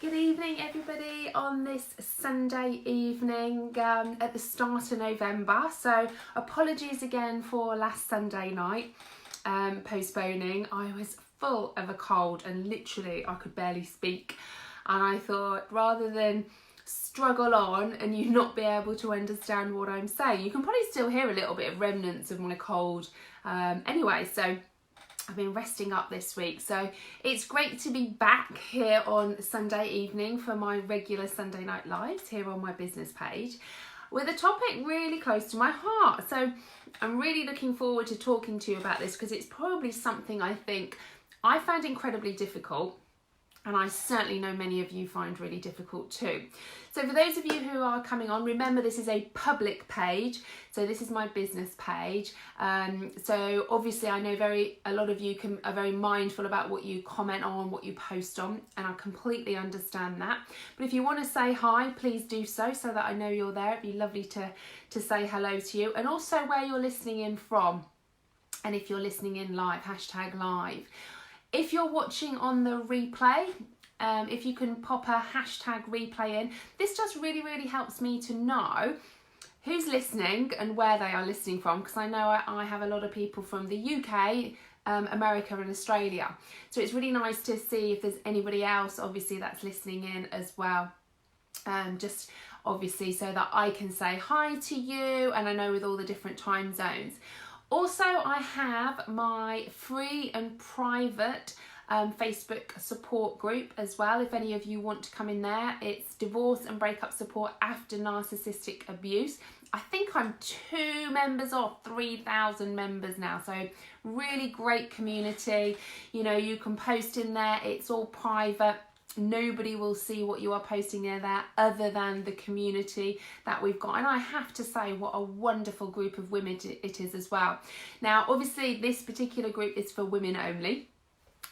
Good evening everybody on this Sunday evening at the start of November. So apologies again for last Sunday night postponing. I was full of a cold and literally I could barely speak, and I thought rather than struggle on and you not be able to understand what I'm saying, you can probably still hear a little bit of remnants of my cold anyway, so I've been resting up this week. So it's great to be back here on Sunday evening for my regular Sunday night lives here on my business page with a topic really close to my heart. So I'm really looking forward to talking to you about this because it's probably something I think I found incredibly difficult, and I certainly know many of you find really difficult too. So for those of you who are coming on, remember this is a public page. So this is my business page. So obviously I know a lot of you are very mindful about what you comment on, what you post on, and I completely understand that. But if you want to say hi, please do so that I know you're there. It'd be lovely to say hello to you, and also where you're listening in from. And if you're listening in live, hashtag live. If you're watching on the replay, if you can pop a hashtag replay in, this just really helps me to know who's listening and where they are listening from, because I know I have a lot of people from the UK, America and Australia. So it's really nice to see if there's anybody else obviously that's listening in as well. Just obviously so that I can say hi to you, and I know with all the different time zones. Also, I have my free and private Facebook support group as well. If any of you want to come in there, it's divorce and breakup support after narcissistic abuse. I think I'm 2 members off 3,000 members now. So really great community. You know, you can post in there. It's all private. Nobody will see what you are posting there other than the community that we've got. And I have to say what a wonderful group of women it is as well. Now obviously this particular group is for women only.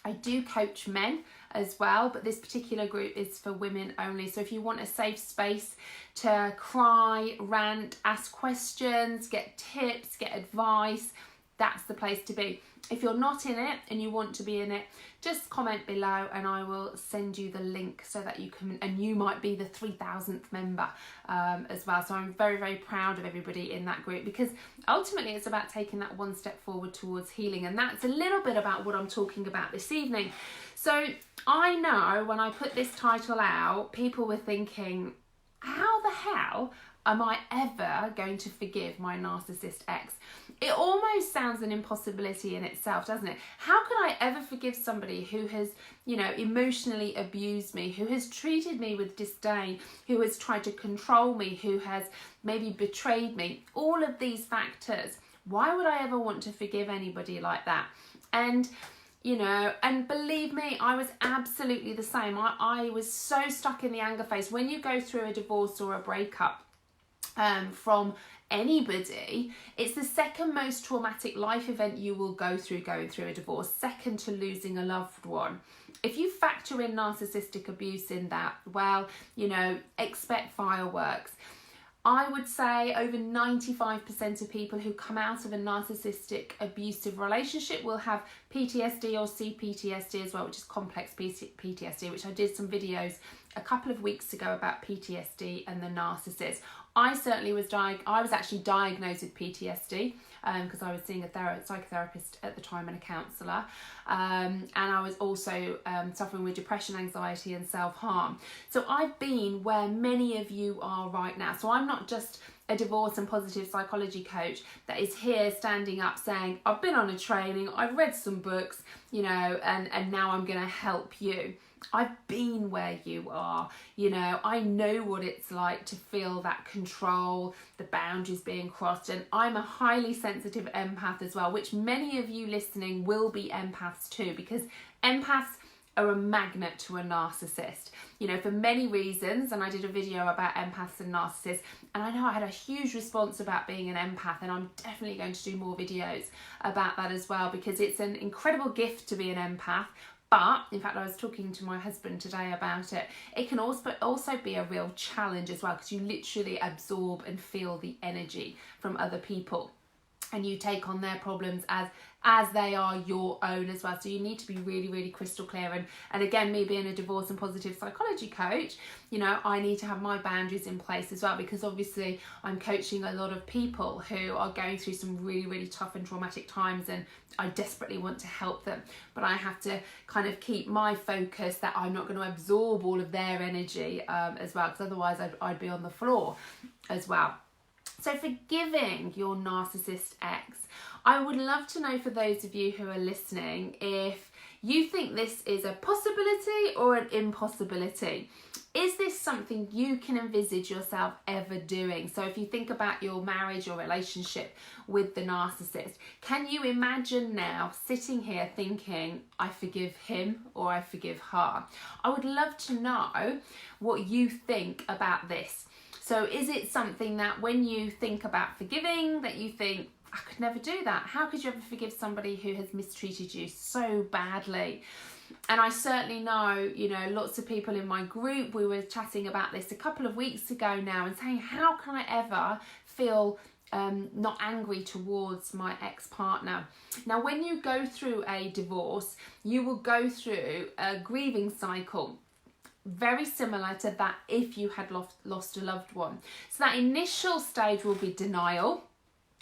I do coach men as well, but this particular group is for women only. So if you want a safe space to cry, rant, ask questions, get tips, get advice, that's the place to be. If you're not in it and you want to be in it, just comment below and I will send you the link so that you can, and you might be the 3,000th member as well. So I'm very proud of everybody in that group, because ultimately it's about taking that one step forward towards healing, and that's a little bit about what I'm talking about this evening. So I know when I put this title out, people were thinking, how the hell am I ever going to forgive my narcissist ex? It almost sounds an impossibility in itself, doesn't it? How can I ever forgive somebody who has, you know, emotionally abused me, who has treated me with disdain, who has tried to control me, who has maybe betrayed me? All of these factors. Why would I ever want to forgive anybody like that? And you know, and believe me, I was absolutely the same. I was so stuck in the anger phase. When you go through a divorce or a breakup from anybody, it's the second most traumatic life event you will go through, going through a divorce, second to losing a loved one. If you factor in narcissistic abuse in that, well, you know, expect fireworks. I would say over 95% of people who come out of a narcissistic abusive relationship will have PTSD or CPTSD as well, which is complex PTSD, which I did some videos a couple of weeks ago about PTSD and the narcissist. I certainly was actually diagnosed with PTSD because I was seeing a psychotherapist at the time and a counsellor, and I was also suffering with depression, anxiety and self-harm. So I've been where many of you are right now. So I'm not just a divorce and positive psychology coach that is here standing up saying, I've been on a training, I've read some books, you know, and now I'm going to help you. I've been where you are, you know, I know what it's like to feel that control, the boundaries being crossed, and I'm a highly sensitive empath as well, which many of you listening will be empaths too, because empaths are a magnet to a narcissist, you know, for many reasons. And I did a video about empaths and narcissists, and I know I had a huge response about being an empath, and I'm definitely going to do more videos about that as well, because it's an incredible gift to be an empath. But in fact, I was talking to my husband today about it. It can also be a real challenge as well, because you literally absorb and feel the energy from other people. and you take on their problems as they are your own as well. So you need to be really, really crystal clear. And again, me being a divorce and positive psychology coach, you know, I need to have my boundaries in place as well, because obviously I'm coaching a lot of people who are going through some really, really tough and traumatic times, and I desperately want to help them. But I have to kind of keep my focus that I'm not going to absorb all of their energy as well, because otherwise I'd be on the floor as well. So forgiving your narcissist ex. I would love to know, for those of you who are listening, if you think this is a possibility or an impossibility. Is this something you can envisage yourself ever doing? So if you think about your marriage or relationship with the narcissist, can you imagine now sitting here thinking, I forgive him or I forgive her? I would love to know what you think about this. So is it something that when you think about forgiving, that you think, I could never do that? How could you ever forgive somebody who has mistreated you so badly? And I certainly know, you know, lots of people in my group, we were chatting about this a couple of weeks ago now and saying, how can I ever feel not angry towards my ex-partner? Now, when you go through a divorce, you will go through a grieving cycle, very similar to that if you had lost a loved one. So that initial stage will be denial,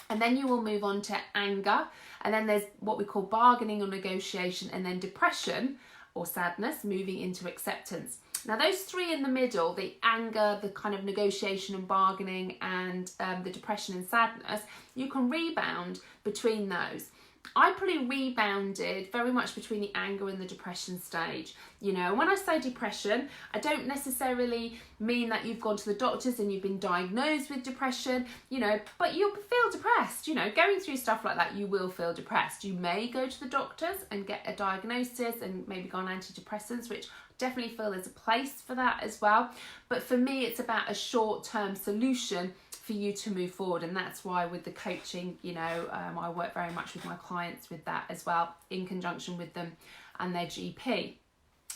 and then you will move on to anger, and then there's what we call bargaining or negotiation, and then depression or sadness, moving into acceptance. Now those three in the middle, the anger, the kind of negotiation and bargaining, and the depression and sadness, you can rebound between those. I probably rebounded very much between the anger and the depression stage. You know, when I say depression, I don't necessarily mean that you've gone to the doctors and you've been diagnosed with depression, you know, but you'll feel depressed. You know, going through stuff like that, you will feel depressed. You may go to the doctors and get a diagnosis and maybe go on antidepressants, which definitely feel there's a place for that as well. But for me, it's about a short-term solution for you to move forward, and that's why with the coaching, you know, I work very much with my clients with that as well, in conjunction with them and their GP.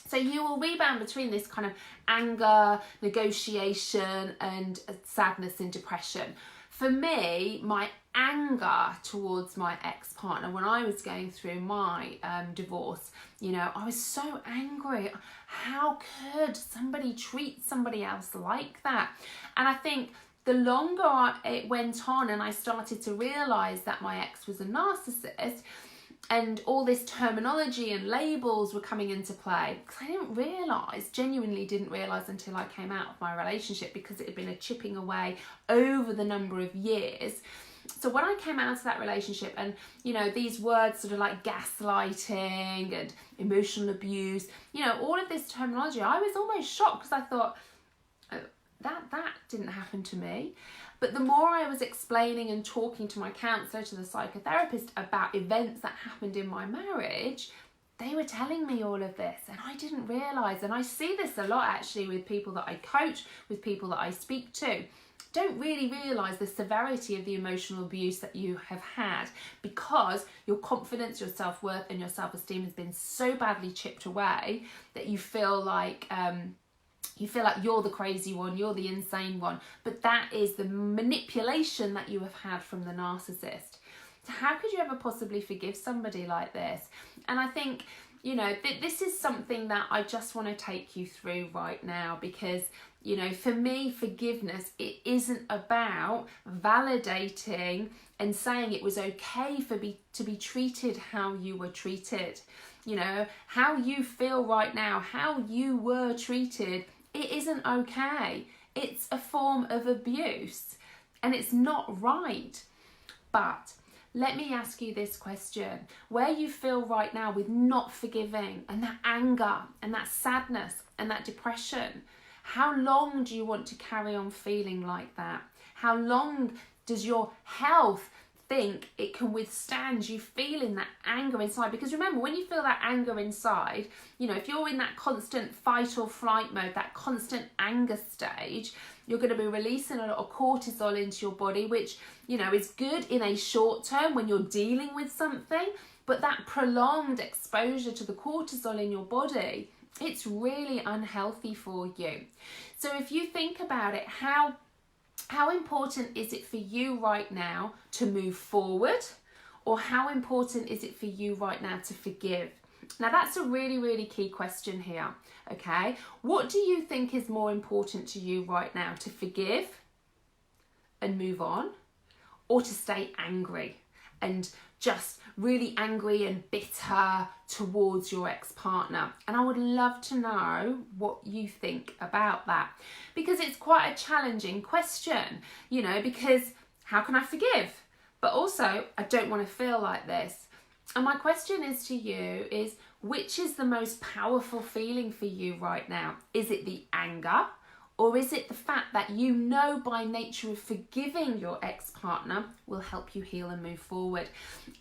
So you will rebound between this kind of anger, negotiation, and sadness and depression. For me, my anger towards my ex-partner when I was going through my divorce, you know, I was so angry. How could somebody treat somebody else like that? And I think the longer it went on and I started to realise that my ex was a narcissist, and all this terminology and labels were coming into play, because I genuinely didn't realise until I came out of my relationship, because it had been a chipping away over the number of years. So when I came out of that relationship, and, you know, these words sort of like gaslighting and emotional abuse, you know, all of this terminology, I was almost shocked, because I thought, that didn't happen to me. But the more I was explaining and talking to my counsellor, to the psychotherapist, about events that happened in my marriage, they were telling me all of this, and I didn't realise. And I see this a lot actually with people that I coach, with people that I speak to. Don't really realise the severity of the emotional abuse that you have had, because your confidence, your self-worth and your self-esteem has been so badly chipped away that you feel like you're the crazy one, you're the insane one. But that is the manipulation that you have had from the narcissist. So how could you ever possibly forgive somebody like this? And I think, you know, this is something that I just want to take you through right now, because, you know, for me, forgiveness, it isn't about validating and saying it was okay to be treated how you were treated. You know, how you feel right now, how you were treated, it isn't okay. It's a form of abuse, and it's not right. But let me ask you this question. Where you feel right now with not forgiving, and that anger and that sadness and that depression, how long do you want to carry on feeling like that? How long does your health think it can withstand you feeling that anger inside? Because remember, when you feel that anger inside, you know, if you're in that constant fight or flight mode, that constant anger stage, you're going to be releasing a lot of cortisol into your body, which, you know, is good in a short term when you're dealing with something, but that prolonged exposure to the cortisol in your body, it's really unhealthy for you. So if you think about it, how How important is it for you right now to move forward? Or how important is it for you right now to forgive? Now that's a really, really key question here, okay? What do you think is more important to you right now? To forgive and move on, or to stay angry and just really angry and bitter towards your ex-partner? And I would love to know what you think about that, because it's quite a challenging question, you know, because how can I forgive? But also, I don't want to feel like this. And my question is to you is, which is the most powerful feeling for you right now? Is it the anger? Or is it the fact that you know by nature of forgiving your ex-partner will help you heal and move forward?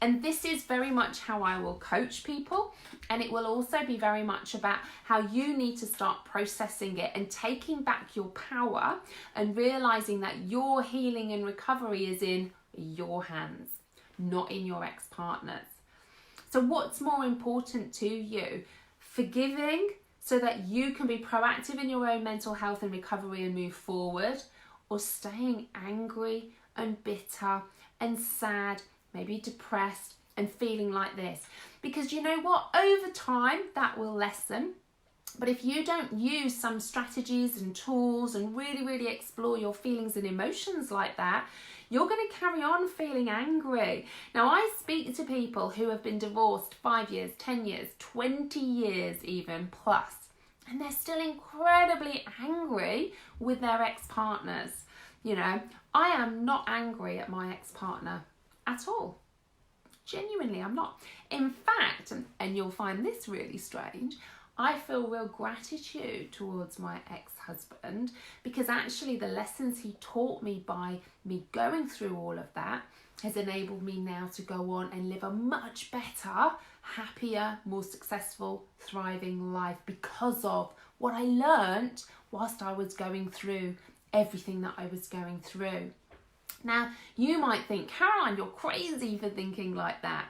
And this is very much how I will coach people. And it will also be very much about how you need to start processing it and taking back your power and realizing that your healing and recovery is in your hands, not in your ex-partner's. So what's more important to you? Forgiving so that you can be proactive in your own mental health and recovery and move forward, or staying angry and bitter and sad, maybe depressed and feeling like this? Because you know what? Over time, that will lessen. But if you don't use some strategies and tools and really, really explore your feelings and emotions like that, you're going to carry on feeling angry. Now, I speak to people who have been divorced 5 years, 10 years, 20 years even plus, and they're still incredibly angry with their ex-partners. You know, I am not angry at my ex-partner at all. Genuinely, I'm not. In fact, and you'll find this really strange, I feel real gratitude towards my ex-husband, because actually the lessons he taught me by me going through all of that has enabled me now to go on and live a much better, happier, more successful, thriving life because of what I learned whilst I was going through everything that I was going through. Now, you might think, Caroline, you're crazy for thinking like that.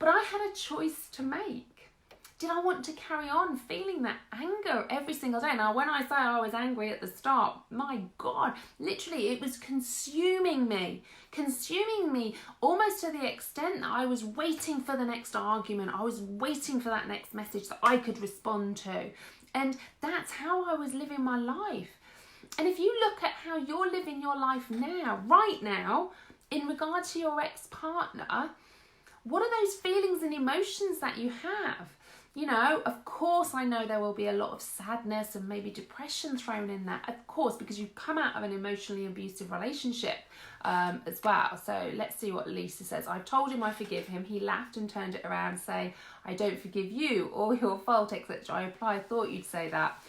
But I had a choice to make. Did I want to carry on feeling that anger every single day? Now, when I say I was angry at the start, my God, literally it was consuming me almost to the extent that I was waiting for the next argument. I was waiting for that next message that I could respond to. And that's how I was living my life. And if you look at how you're living your life now, right now, in regard to your ex-partner, what are those feelings and emotions that you have? You know, of course, I know there will be a lot of sadness and maybe depression thrown in that, of course, because you've come out of an emotionally abusive relationship as well. So let's see what Lisa says. I've told him I forgive him. He laughed and turned it around, saying, I don't forgive you, all your fault, etc. I replied, I thought you'd say that.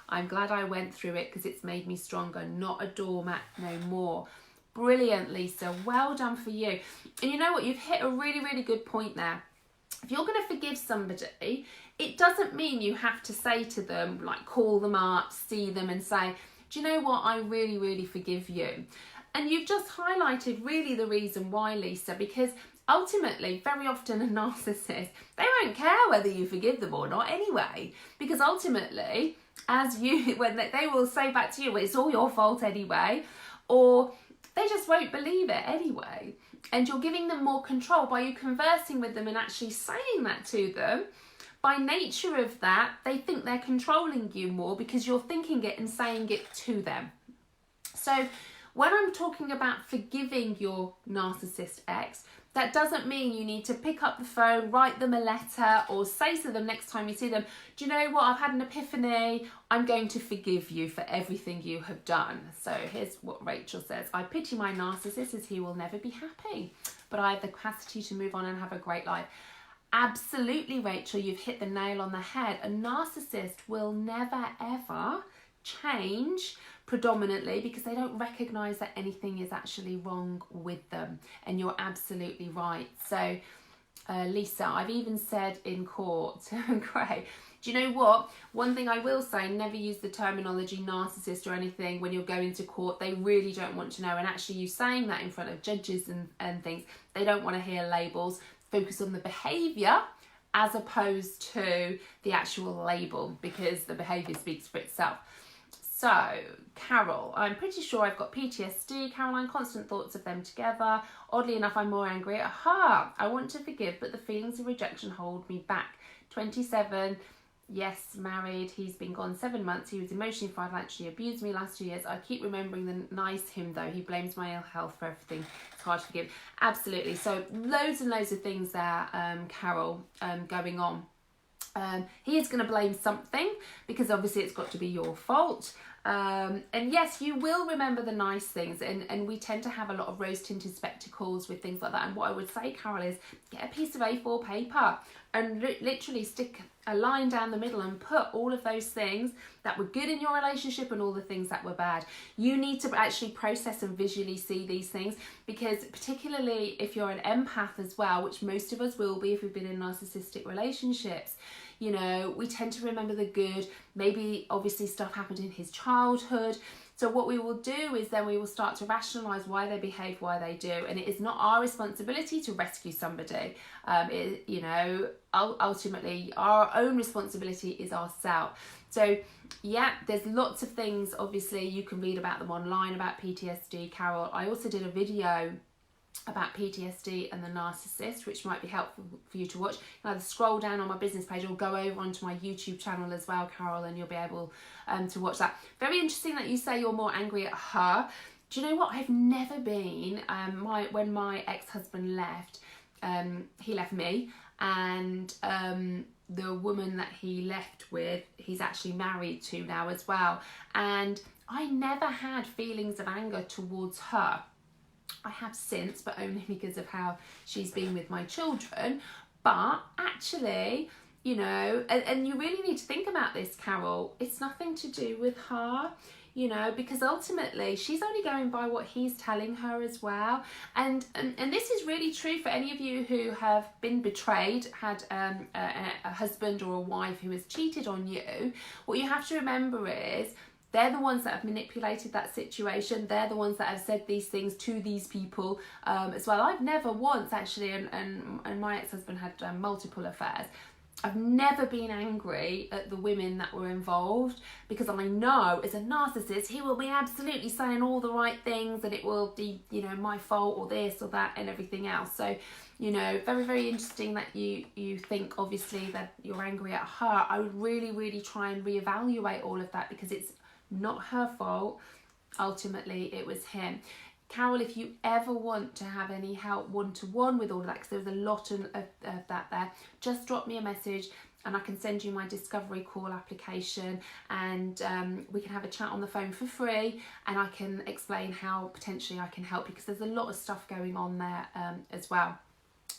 I'm glad I went through it because it's made me stronger, not a doormat no more. Brilliant, Lisa. Well done for you. And you know what? You've hit a really, really good point there. If you're going to forgive somebody, it doesn't mean you have to say to them, like call them up, see them and say, do you know what? I really, really forgive you. And you've just highlighted really the reason why, Lisa, because ultimately, very often a narcissist, they won't care whether you forgive them or not anyway, because ultimately, when they will say back to you, well, it's all your fault anyway, or they just won't believe it anyway. And you're giving them more control by you conversing with them and actually saying that to them. By nature of that, they think they're controlling you more because you're thinking it and saying it to them. So when I'm talking about forgiving your narcissist ex, that doesn't mean you need to pick up the phone, write them a letter, or say to them next time you see them, do you know what, I've had an epiphany, I'm going to forgive you for everything you have done. So here's what Rachel says. I pity my narcissist as he will never be happy, but I have the capacity to move on and have a great life. Absolutely, Rachel, you've hit the nail on the head. A narcissist will never, ever change predominantly because they don't recognise that anything is actually wrong with them. And you're absolutely right. So, Lisa, I've even said in court, great. Do you know what? One thing I will say, never use the terminology narcissist or anything when you're going to court. They really don't want to know. And actually you saying that in front of judges and things, they don't want to hear labels. Focus on the behaviour as opposed to the actual label, because the behaviour speaks for itself. So, Carol, I'm pretty sure I've got PTSD. Caroline, constant thoughts of them together. Oddly enough, I'm more angry at her. I want to forgive, but the feelings of rejection hold me back. 27, yes, married. He's been gone 7 months. He was emotionally, financially abused me last 2 years. I keep remembering the nice him, though. He blames my ill health for everything. It's hard to forgive. Absolutely. So, loads and loads of things there, Carol, going on. He is going to blame something because obviously it's got to be your fault. And yes, you will remember the nice things, and we tend to have a lot of rose-tinted spectacles with things like that. And what I would say, Carol, is get a piece of A4 paper and literally stick a line down the middle and put all of those things that were good in your relationship and all the things that were bad. You need to actually process and visually see these things, because particularly if you're an empath as well, which most of us will be if we've been in narcissistic relationships, you know, we tend to remember the good. Maybe obviously stuff happened in his childhood. So what we will do is then we will start to rationalise why they behave, why they do. And it is not our responsibility to rescue somebody. You know, ultimately our own responsibility is ourselves. So yeah, there's lots of things, obviously, you can read about them online about PTSD, Carol. I also did a video about PTSD and the Narcissist, which might be helpful for you to watch. You can either scroll down on my business page or go over onto my YouTube channel as well, Carol, and you'll be able to watch that. Very interesting that you say you're more angry at her. Do you know what? I've never been, when my ex-husband left, he left me, and the woman that he left with, he's actually married to now as well. And I never had feelings of anger towards her. I have since, but only because of how she's been with my children. But actually, you know, and you really need to think about this, Carol. It's nothing to do with her, you know, because ultimately she's only going by what he's telling her as well. And this is really true for any of you who have been betrayed, had a husband or a wife who has cheated on you. What you have to remember is, they're the ones that have manipulated that situation. They're the ones that have said these things to these people as well. I've never once actually, and my ex-husband had multiple affairs. I've never been angry at the women that were involved, because I know as a narcissist, he will be absolutely saying all the right things, and it will be, you know, my fault or this or that and everything else. So, you know, very, very interesting that you think obviously that you're angry at her. I would really, really try and reevaluate all of that, because it's not her fault. Ultimately, it was him. Carol, if you ever want to have any help one-to-one with all of that, because there's a lot of that there, just drop me a message and I can send you my discovery call application, and we can have a chat on the phone for free, and I can explain how potentially I can help you, because there's a lot of stuff going on there as well.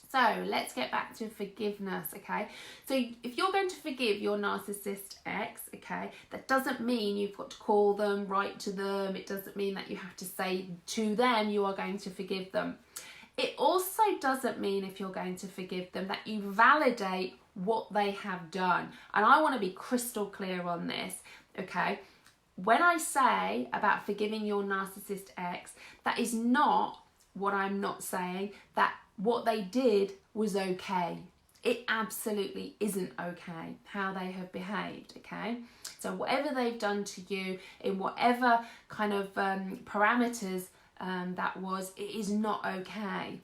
So let's get back to forgiveness, okay? So if you're going to forgive your narcissist ex, okay, that doesn't mean you've got to call them, write to them. It doesn't mean that you have to say to them you are going to forgive them. It also doesn't mean, if you're going to forgive them, that you validate what they have done. And I want to be crystal clear on this, okay? When I say about forgiving your narcissist ex, that is not what I'm not saying, that what they did was okay. It absolutely isn't okay how they have behaved, okay? So whatever they've done to you, in whatever kind of parameters that was, it is not okay,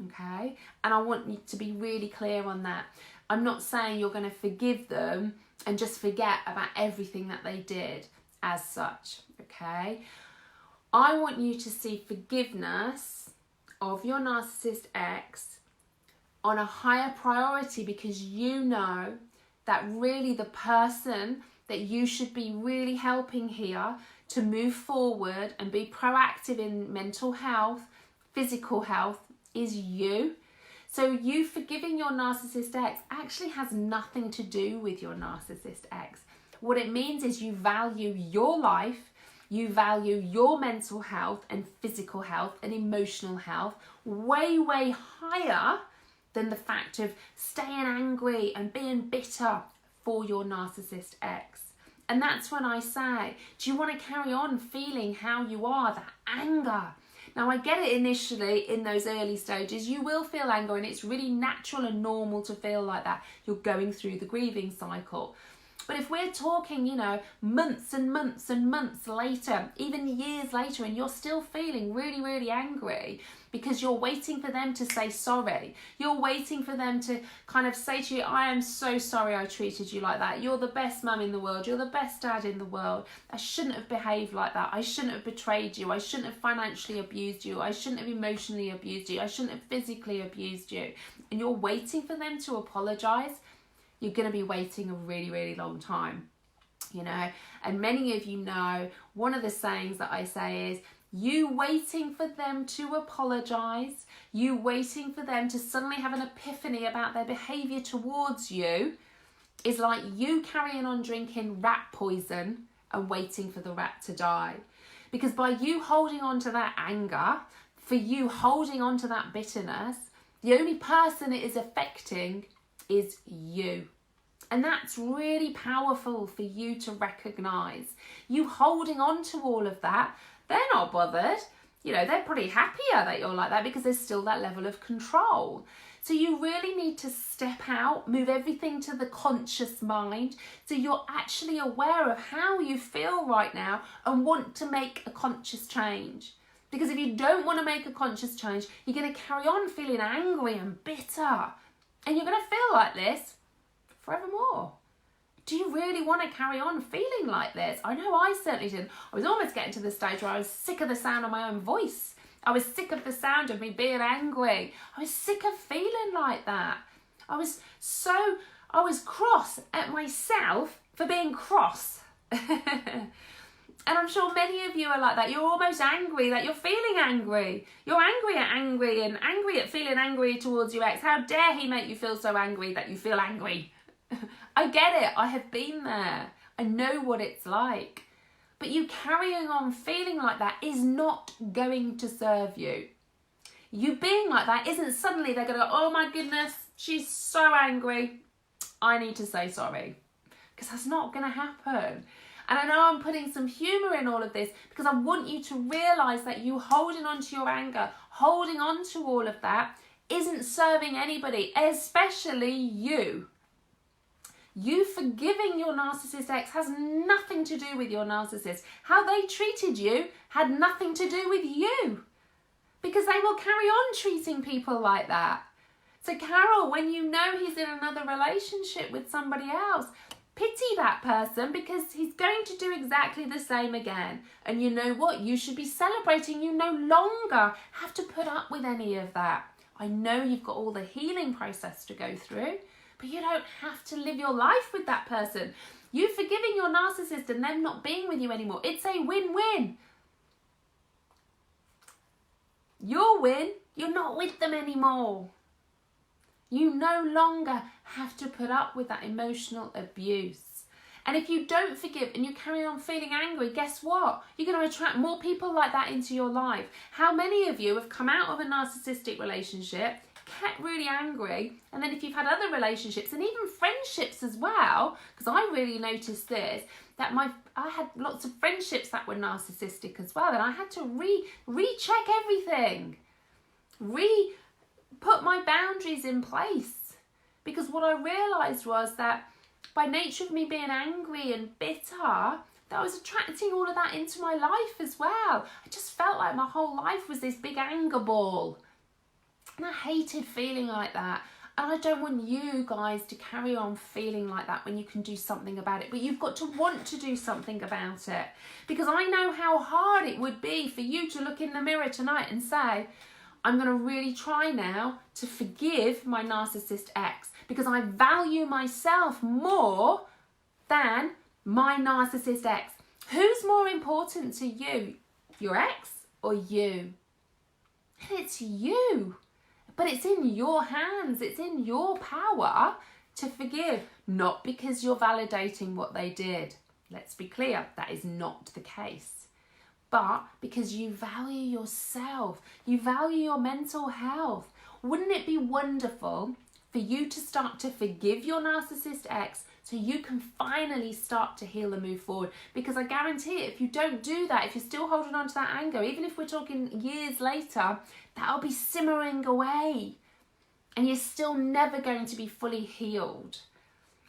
okay? And I want you to be really clear on that. I'm not saying you're going to forgive them and just forget about everything that they did as such, okay? I want you to see forgiveness of your narcissist ex on a higher priority, because you know that really the person that you should be really helping here to move forward and be proactive in mental health, physical health, is you. So you forgiving your narcissist ex actually has nothing to do with your narcissist ex. What it means is you value your life, you value your mental health and physical health and emotional health way, way higher than the fact of staying angry and being bitter for your narcissist ex. And that's when I say, do you want to carry on feeling how you are, that anger? Now, I get it initially in those early stages. You will feel anger, and it's really natural and normal to feel like that. You're going through the grieving cycle. But if we're talking, you know, months and months and months later, even years later, and you're still feeling really, really angry because you're waiting for them to say sorry, you're waiting for them to kind of say to you, I am so sorry I treated you like that. You're the best mum in the world. You're the best dad in the world. I shouldn't have behaved like that. I shouldn't have betrayed you. I shouldn't have financially abused you. I shouldn't have emotionally abused you. I shouldn't have physically abused you. And you're waiting for them to apologise. You're going to be waiting a really, really long time, you know. And many of you know, one of the sayings that I say is, you waiting for them to apologise, you waiting for them to suddenly have an epiphany about their behaviour towards you is like you carrying on drinking rat poison and waiting for the rat to die. Because by you holding on to that anger, for you holding on to that bitterness, the only person it is affecting is you. And that's really powerful for you to recognise. You holding on to all of that, they're not bothered. You know, they're pretty happier that you're like that because there's still that level of control. So you really need to step out, move everything to the conscious mind, so you're actually aware of how you feel right now and want to make a conscious change. Because if you don't want to make a conscious change, you're going to carry on feeling angry and bitter. And you're going to feel like this forevermore. Do you really want to carry on feeling like this? I know I certainly didn't. I was almost getting to the stage where I was sick of the sound of my own voice. I was sick of the sound of me being angry. I was sick of feeling like that. I was cross at myself for being cross. And I'm sure many of you are like that. You're almost angry that you're feeling angry. You're angry and angry at feeling angry towards your ex. How dare he make you feel so angry that you feel angry? I get it. I have been there. I know what it's like. But you carrying on feeling like that is not going to serve you. You being like that isn't suddenly they're going to go, oh my goodness, she's so angry. I need to say sorry. Because that's not going to happen. And I know I'm putting some humour in all of this because I want you to realise that you holding on to your anger, holding on to all of that isn't serving anybody, especially you. You forgiving your narcissist ex has nothing to do with your narcissist. How they treated you had nothing to do with you. Because they will carry on treating people like that. So Carol, when you know he's in another relationship with somebody else, pity that person because he's going to do exactly the same again. And you know what? You should be celebrating. You no longer have to put up with any of that. I know you've got all the healing process to go through, but you don't have to live your life with that person. You forgiving your narcissist and them not being with you anymore. It's a win-win. Your win, you're not with them anymore. You no longer have to put up with that emotional abuse. And if you don't forgive and you carry on feeling angry, guess what? You're going to attract more people like that into your life. How many of you have come out of a narcissistic relationship, kept really angry, and then if you've had other relationships and even friendships as well, because I really noticed this, that I had lots of friendships that were narcissistic as well, and I had to recheck everything, put my boundaries in place, because what I realised was that by nature of me being angry and bitter, that I was attracting all of that into my life as well. I just felt like my whole life was this big anger ball. And I hated feeling like that. And I don't want you guys to carry on feeling like that when you can do something about it. But you've got to want to do something about it. Because I know how hard it would be for you to look in the mirror tonight and say, I'm going to really try now to forgive my narcissist ex because I value myself more than my narcissist ex. Who's more important to you, your ex or you? And it's you. But it's in your hands. It's in your power to forgive, not because you're validating what they did. Let's be clear, that is not the case. But because you value yourself, you value your mental health. Wouldn't it be wonderful for you to start to forgive your narcissist ex so you can finally start to heal and move forward? Because I guarantee it, if you don't do that, if you're still holding on to that anger, even if we're talking years later, that'll be simmering away and you're still never going to be fully healed.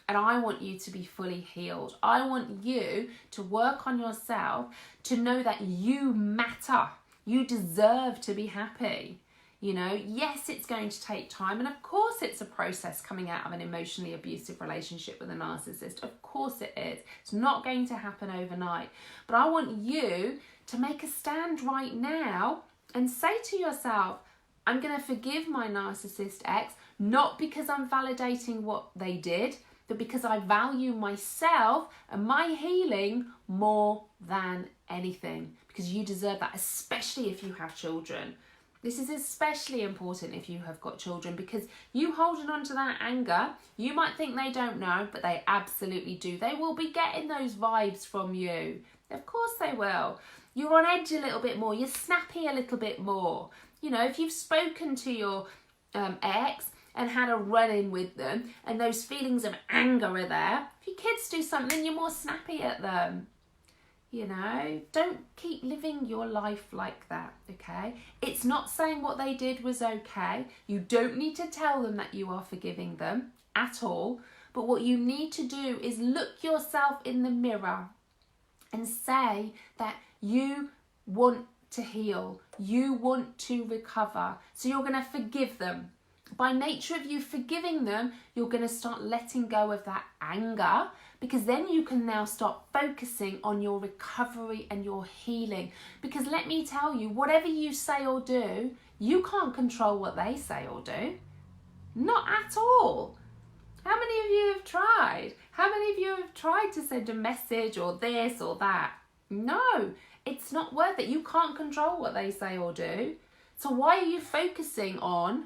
And I want you to be fully healed. I want you to work on yourself, to know that you matter. You deserve to be happy. You know, yes, it's going to take time. And of course it's a process coming out of an emotionally abusive relationship with a narcissist. Of course it is. It's not going to happen overnight. But I want you to make a stand right now and say to yourself, I'm going to forgive my narcissist ex, not because I'm validating what they did, but because I value myself and my healing more than anything. Because you deserve that, especially if you have children. This is especially important if you have got children, because you holding on to that anger, you might think they don't know, but they absolutely do. They will be getting those vibes from you. Of course they will. You're on edge a little bit more. You're snappy a little bit more. You know, if you've spoken to your ex and had a run-in with them and those feelings of anger are there, if your kids do something, you're more snappy at them. You know, don't keep living your life like that, okay? It's not saying what they did was okay. You don't need to tell them that you are forgiving them at all. But what you need to do is look yourself in the mirror and say that you want to heal. You want to recover. So you're going to forgive them. By nature of you forgiving them, you're going to start letting go of that anger, because then you can now start focusing on your recovery and your healing. Because let me tell you, whatever you say or do, you can't control what they say or do. Not at all. How many of you have tried? How many of you have tried to send a message or this or that? No, it's not worth it. You can't control what they say or do. So why are you focusing on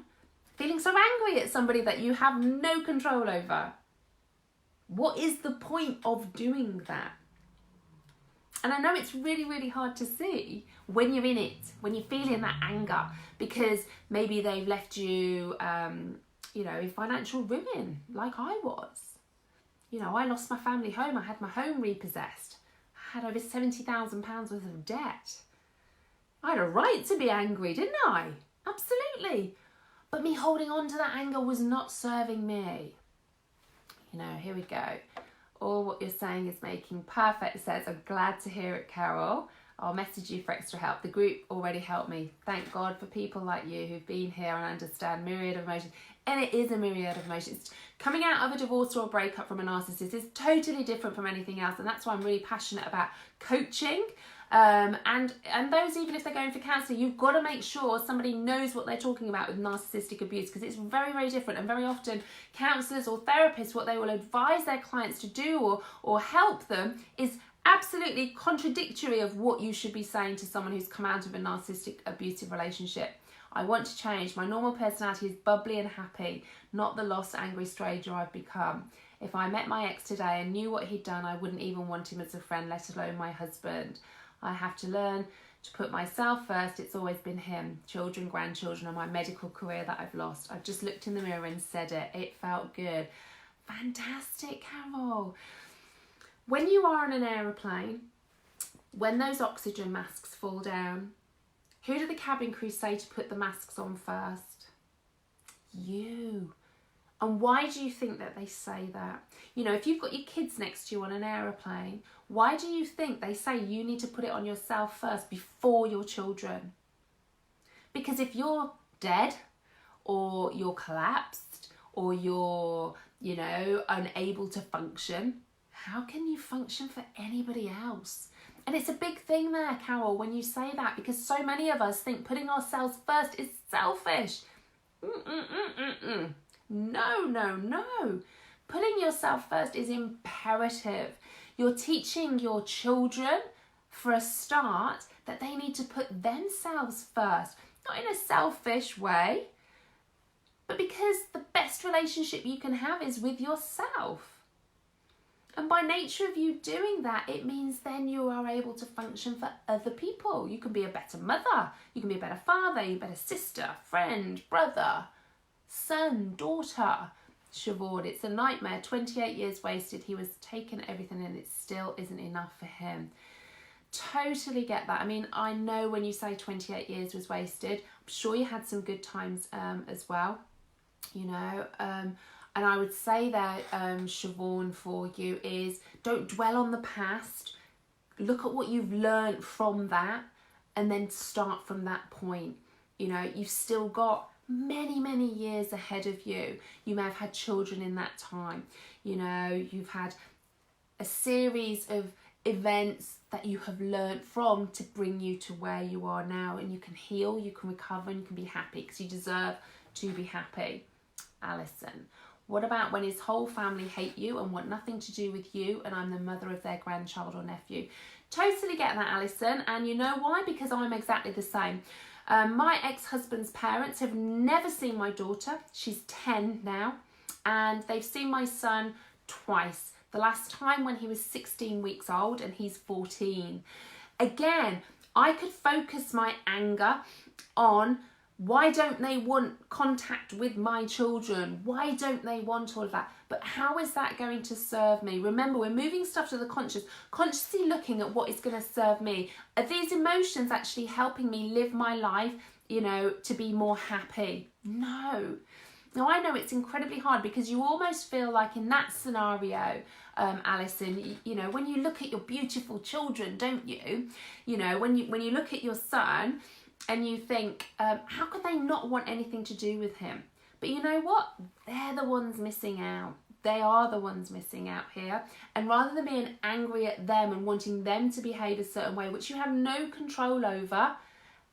feeling so angry at somebody that you have no control over? What is the point of doing that? And I know it's really, really hard to see when you're in it, when you're feeling that anger, because maybe they've left you, you know, in financial ruin, like I was. You know, I lost my family home. I had my home repossessed. I had over £70,000 worth of debt. I had a right to be angry, didn't I? Absolutely. But me holding on to that anger was not serving me. You know, here we go. All what you're saying is making perfect sense. I'm glad to hear it, Carol. I'll message you for extra help. The group already helped me. Thank God for people like you who've been here and understand myriad of emotions. And it is a myriad of emotions. Coming out of a divorce or a breakup from a narcissist is totally different from anything else. And that's why I'm really passionate about coaching. And those, even if they're going for counselling, you've got to make sure somebody knows what they're talking about with narcissistic abuse, because it's very, very different. And very often counsellors or therapists, what they will advise their clients to do or help them is absolutely contradictory of what you should be saying to someone who's come out of a narcissistic abusive relationship. I want to change. My normal personality is bubbly and happy, not the lost, angry stranger I've become. If I met my ex today and knew what he'd done, I wouldn't even want him as a friend, let alone my husband. I have to learn to put myself first. It's always been him. Children, grandchildren, and my medical career that I've lost. I've just looked in the mirror and said it. It felt good. Fantastic, Carol. When you are on an aeroplane, when those oxygen masks fall down, who do the cabin crew say to put the masks on first? You. And why do you think that they say that? You know, if you've got your kids next to you on an aeroplane, why do you think they say you need to put it on yourself first before your children? Because if you're dead or you're collapsed or you're, you know, unable to function, how can you function for anybody else? And it's a big thing there, Carol, when you say that, because so many of us think putting ourselves first is selfish. No, no, no. Putting yourself first is imperative. You're teaching your children, for a start, that they need to put themselves first. Not in a selfish way, but because the best relationship you can have is with yourself. And by nature of you doing that, it means then you are able to function for other people. You can be a better mother, you can be a better father, you're a better sister, friend, brother, son, daughter. Siobhan, it's a nightmare. 28 years wasted. He was taking everything and it still isn't enough for him. Totally get that. I mean, I know when you say 28 years was wasted, I'm sure you had some good times as well. You know, and And I would say that, Siobhan, for you is don't dwell on the past. Look at what you've learned from that and then start from that point. You know, you've still got many years ahead of you. You may have had children in that time. You know, you've had a series of events that you have learned from to bring you to where you are now, and you can heal, you can recover, and you can be happy because you deserve to be happy. Alison, what about when his whole family hate you and want nothing to do with you, and I'm the mother of their grandchild or nephew? Totally get that, Alison, and you know why? Because I'm exactly the same. My ex-husband's parents have never seen my daughter. She's 10 now, and they've seen my son twice. The last time when he was 16 weeks old and he's 14. Again, I could focus my anger on why don't they want contact with my children? Why don't they want all of that? But how is that going to serve me? Remember, we're moving stuff to the conscious, consciously looking at what is going to serve me. Are these emotions actually helping me live my life, you know, to be more happy? No. Now, I know it's incredibly hard because you almost feel like in that scenario, Alison, you know, when you look at your beautiful children, don't you? You know, when you look at your son and you think, how could they not want anything to do with him? But you know what? They're the ones missing out. They are the ones missing out here. And rather than being angry at them and wanting them to behave a certain way, which you have no control over,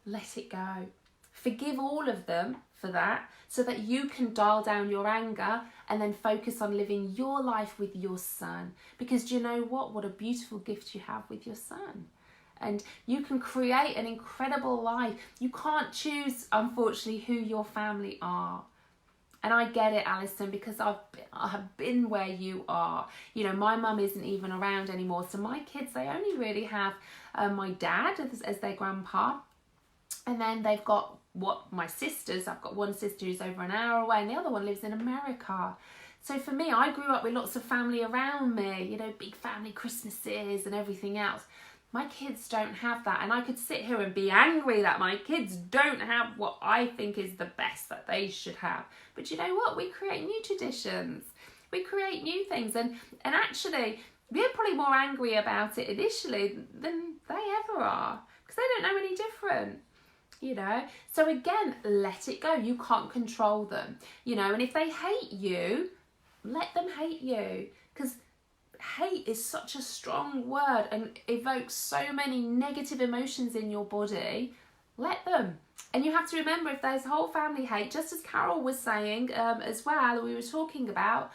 let it go. Forgive all of them for that so that you can dial down your anger and then focus on living your life with your son. Because do you know what? What a beautiful gift you have with your son. And you can create an incredible life. You can't choose, unfortunately, who your family are. And I get it, Alison, because I have been where you are. You know, my mum isn't even around anymore. So my kids, they only really have my dad as their grandpa. And then they've got my sisters. I've got one sister who's over an hour away and the other one lives in America. So for me, I grew up with lots of family around me, you know, big family Christmases and everything else. My kids don't have that, and I could sit here and be angry that my kids don't have what I think is the best that they should have. But you know what? We create new traditions. We create new things, and actually, we're probably more angry about it initially than they ever are, because they don't know any different. You know, so again, let it go. You can't control them, you know, and if they hate you, let them hate you, because hate is such a strong word and evokes so many negative emotions in your body. Let them. And you have to remember, if there's whole family hate, just as Carol was saying as well, we were talking about,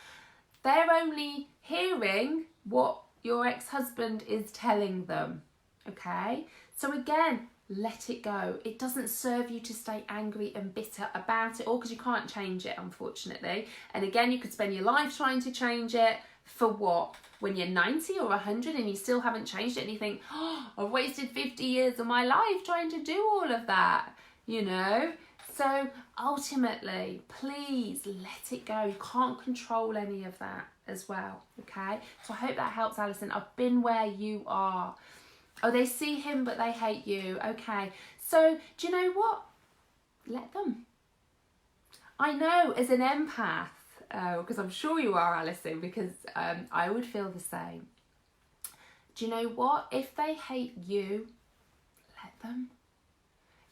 they're only hearing what your ex-husband is telling them. Okay, so again, let it go. It doesn't serve you to stay angry and bitter about it all, because you can't change it, unfortunately. And again, you could spend your life trying to change it. For what? When you're 90 or 100 and you still haven't changed it, and you think, oh, I've wasted 50 years of my life trying to do all of that, you know? So ultimately, please let it go. You can't control any of that as well, okay? So I hope that helps, Alison. I've been where you are. Oh, they see him, but they hate you. Okay. So do you know what? Let them. I know, as an empath, because I'm sure you are, Alison, because I would feel the same. Do you know what? If they hate you, let them.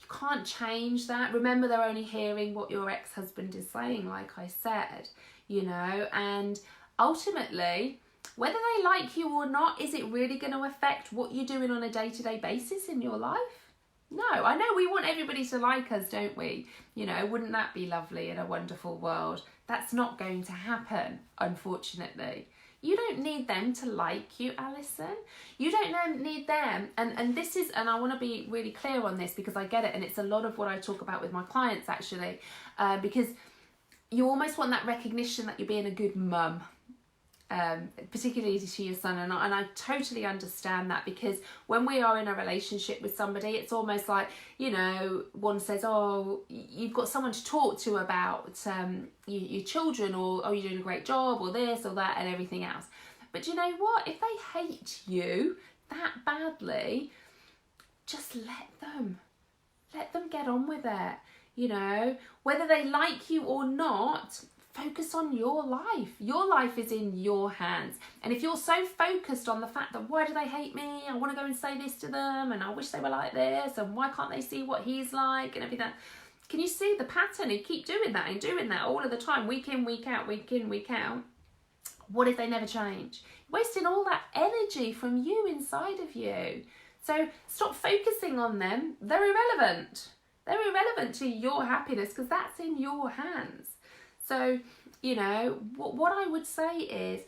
You can't change that. Remember, they're only hearing what your ex-husband is saying, like I said, you know, and ultimately, whether they like you or not, is it really going to affect what you're doing on a day-to-day basis in your life? No, I know we want everybody to like us, don't we? You know, wouldn't that be lovely in a wonderful world? That's not going to happen, unfortunately. You don't need them to like you, Alison. You don't need them. And this is, and I want to be really clear on this because I get it. And it's a lot of what I talk about with my clients, actually, because you almost want that recognition that you're being a good mum. Particularly to your son, and I totally understand that, because when we are in a relationship with somebody, it's almost like, you know, one says, oh, you've got someone to talk to about your children, or oh, you're doing a great job, or this or that and everything else. But you know what, if they hate you that badly, just let them get on with it. You know, whether they like you or not, focus on your life. Your life is in your hands. And if you're so focused on the fact that why do they hate me? I want to go and say this to them and I wish they were like this and why can't they see what he's like and everything. Can you see the pattern? You keep doing that and doing that all of the time, week in, week out, week in, week out. What if they never change? Wasting all that energy from you inside of you. So stop focusing on them. They're irrelevant. They're irrelevant to your happiness because that's in your hands. So, you know, what I would say is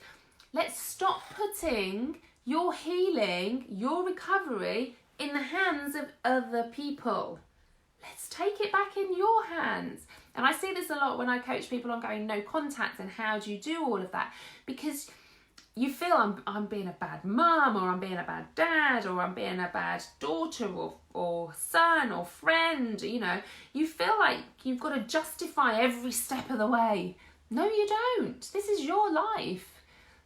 let's stop putting your healing, your recovery in the hands of other people. Let's take it back in your hands. And I see this a lot when I coach people on going no contact and how do you do all of that? Because you feel I'm being a bad mum or I'm being a bad dad or I'm being a bad daughter or son or friend, you know. You feel like you've got to justify every step of the way. No, you don't. This is your life,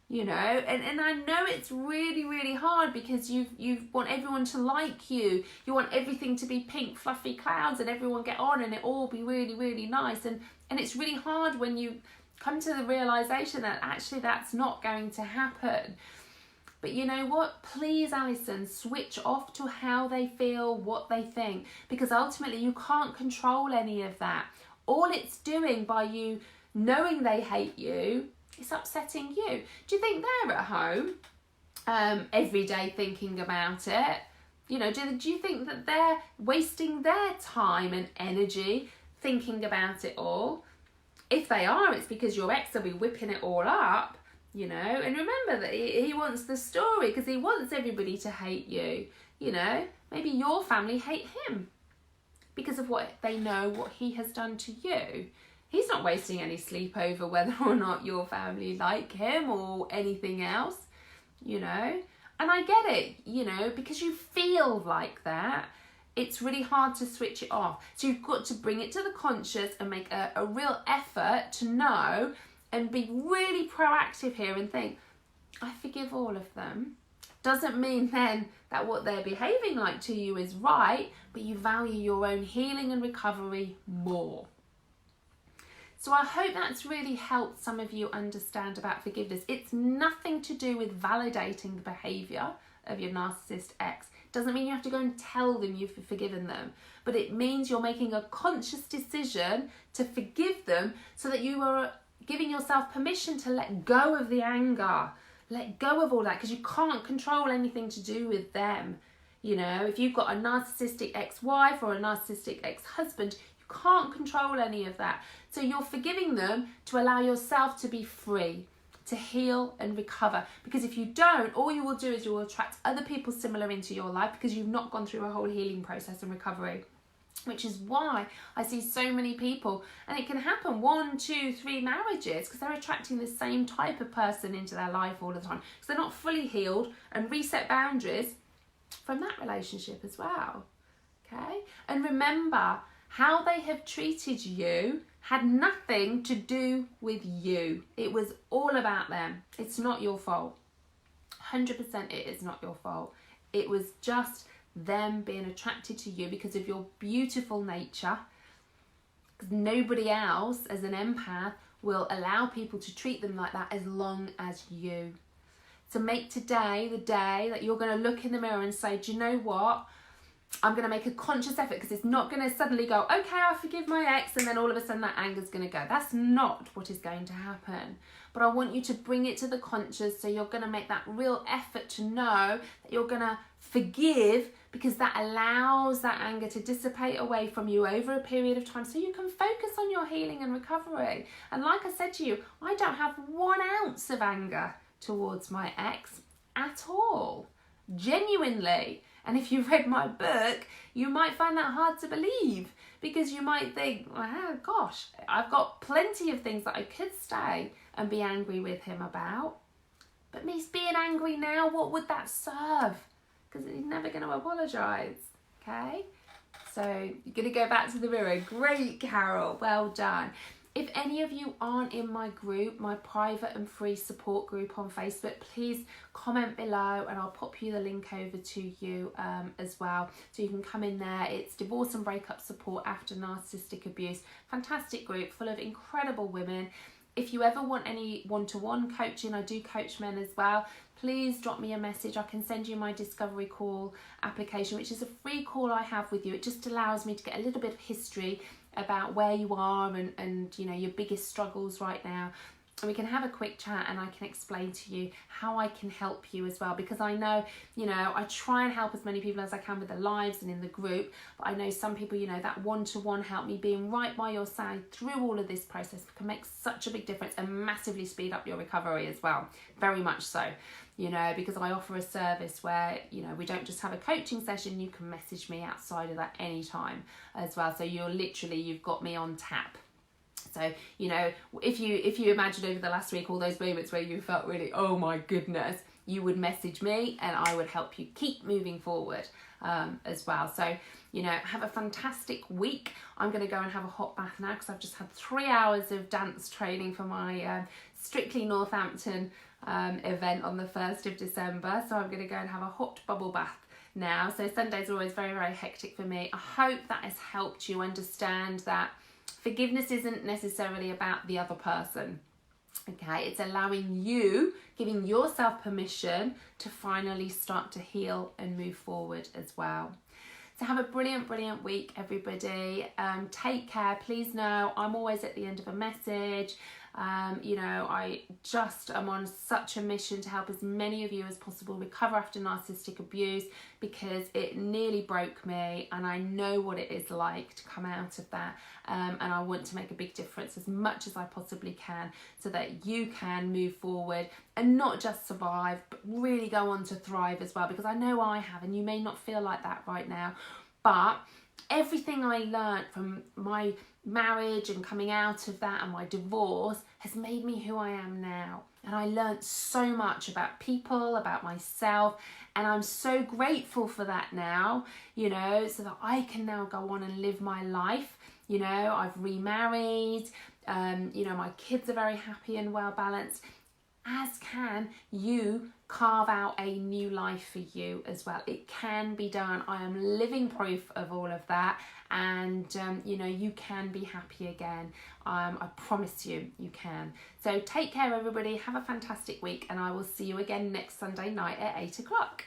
you know. And I know it's really, really hard because you want everyone to like you. You want everything to be pink, fluffy clouds and everyone get on and it all be really, really nice. And it's really hard when you come to the realization that actually that's not going to happen. But you know what? Please, Alison, switch off to how they feel, what they think, because ultimately you can't control any of that. All it's doing by you knowing they hate you is upsetting you. Do you think they're at home every day thinking about it? You know, do you think that they're wasting their time and energy thinking about it all? If they are, it's because your ex will be whipping it all up, you know. And remember that he wants the story because he wants everybody to hate you, you know. Maybe your family hate him because of what they know, what he has done to you. He's not wasting any sleep over whether or not your family like him or anything else, you know. And I get it, you know, because you feel like that. It's really hard to switch it off. So you've got to bring it to the conscious and make a real effort to know and be really proactive here and think, I forgive all of them. Doesn't mean then that what they're behaving like to you is right, but you value your own healing and recovery more. So I hope that's really helped some of you understand about forgiveness. It's nothing to do with validating the behaviour of your narcissist ex. Doesn't mean you have to go and tell them you've forgiven them, but it means you're making a conscious decision to forgive them so that you are giving yourself permission to let go of the anger, let go of all that, because you can't control anything to do with them. You know, if you've got a narcissistic ex-wife or a narcissistic ex-husband, you can't control any of that. So you're forgiving them to allow yourself to be free, to heal and recover. Because if you don't, all you will do is you will attract other people similar into your life because you've not gone through a whole healing process and recovery. Which is why I see so many people, and it can happen 1, 2, 3 marriages because they're attracting the same type of person into their life all the time because they're not fully healed and reset boundaries from that relationship as well. Okay? And remember, how they have treated you had nothing to do with you. It was all about them. It's not your fault. 100% it is not your fault. It was just them being attracted to you because of your beautiful nature. Because nobody else, as an empath, will allow people to treat them like that as long as you. So make today the day that you're going to look in the mirror and say, do you know what? I'm going to make a conscious effort, because it's not going to suddenly go, okay, I forgive my ex, and then all of a sudden that anger's going to go. That's not what is going to happen. But I want you to bring it to the conscious, so you're going to make that real effort to know that you're going to forgive, because that allows that anger to dissipate away from you over a period of time so you can focus on your healing and recovery. And like I said to you, I don't have 1 ounce of anger towards my ex at all. Genuinely. And if you've read my book, you might find that hard to believe, because you might think, oh gosh, I've got plenty of things that I could stay and be angry with him about. But me being angry now, what would that serve? Because he's never going to apologise, okay? So you're going to go back to the mirror. Great, Carol, well done. If any of you aren't in my group, my private and free support group on Facebook, please comment below and I'll pop you the link over to you as well. So you can come in there. It's divorce and breakup support after narcissistic abuse. Fantastic group full of incredible women. if you ever want any one-to-one coaching, I do coach men as well, please drop me a message. I can send you my discovery call application, which is a free call I have with you. It just allows me to get a little bit of history about where you are and you know, your biggest struggles right now. And we can have a quick chat and I can explain to you how I can help you as well, because I know, you know, I try and help as many people as I can with the lives and in the group, but I know some people, you know, that one-to-one help, me being right by your side through all of this process can make such a big difference and massively speed up your recovery as well, very much so. You know, because I offer a service where, you know, we don't just have a coaching session, you can message me outside of that anytime as well. So you've got me on tap. So, you know, if you imagine over the last week all those moments where you felt really, oh my goodness, you would message me and I would help you keep moving forward as well. So, you know, have a fantastic week. I'm going to go and have a hot bath now because I've just had 3 hours of dance training for my Strictly Northampton event on the 1st of December. So I'm going to go and have a hot bubble bath now. So Sundays are always very, very hectic for me. I hope that has helped you understand that forgiveness isn't necessarily about the other person. Okay, it's allowing you, giving yourself permission to finally start to heal and move forward as well. So have a brilliant, brilliant week, everybody. Take care. Please know I'm always at the end of a message. You know, I just am on such a mission to help as many of you as possible recover after narcissistic abuse, because it nearly broke me and I know what it is like to come out of that, and I want to make a big difference as much as I possibly can so that you can move forward and not just survive but really go on to thrive as well, because I know I have, and you may not feel like that right now, but everything I learned from my marriage and coming out of that and my divorce has made me who I am now. And I learned so much about people, about myself, and I'm so grateful for that now, you know, so that I can now go on and live my life. You know, I've remarried, you know, my kids are very happy and well balanced, as can you carve out a new life for you as well. It can be done. I am living proof of all of that, and you know, you can be happy again. I promise you, you can. So take care, everybody. Have a fantastic week, and I will see you again next Sunday night at 8 o'clock.